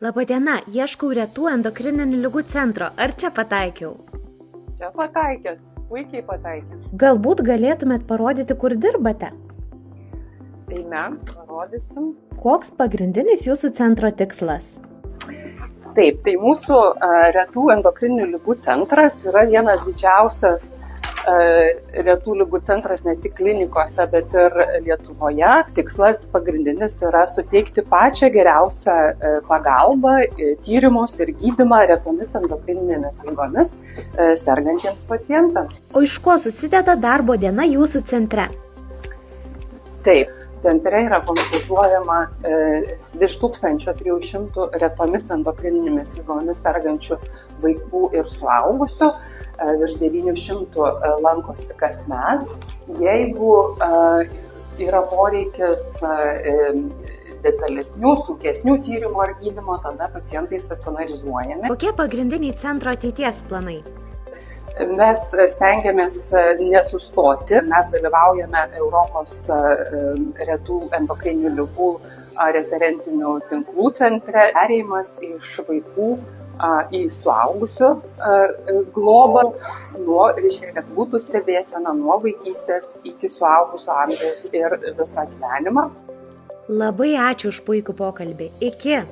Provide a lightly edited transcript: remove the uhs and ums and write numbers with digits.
Labadiena, ieškau retų endokrininių ligų centro. Ar čia pataikiau? Čia pataikėt, puikiai pataikėt. Galbūt galėtumėt parodyti, kur dirbate? Eime, parodysim. Koks pagrindinis jūsų centro tikslas? Taip, tai mūsų retų endokrininių ligų centras yra vienas didžiausias retų ligų centras ne tik klinikose, bet ir Lietuvoje. Tikslas pagrindinis yra suteikti pačią geriausią pagalbą, tyrimus ir gydymą retomis endokrininėmis ligomis sergantiems pacientams. O iš ko susideda darbo diena jūsų centre? Taip, centre yra konsultuojama virš 1300 retomis endokrininėmis ligomis sergančių vaikų ir suaugusių. Virš 900 lankosi kasmet. Jeigu yra poreikis detalesnių, sunkesnių tyrimų ar gydymo, tada pacientai stacionarizuojami. Kokie pagrindiniai centro ateities planai? Mes stengiamės nesustoti. Mes dalyvaujame Europos retų endokrininių ligų referentinių tinklų centre. Perėjimas iš vaikų į suaugusių globą, reiškia, kad būtų stebėsena nuo vaikystės iki suaugusio amžiaus ir visą gyvenimą. Labai ačiū už puikų pokalbį. Iki!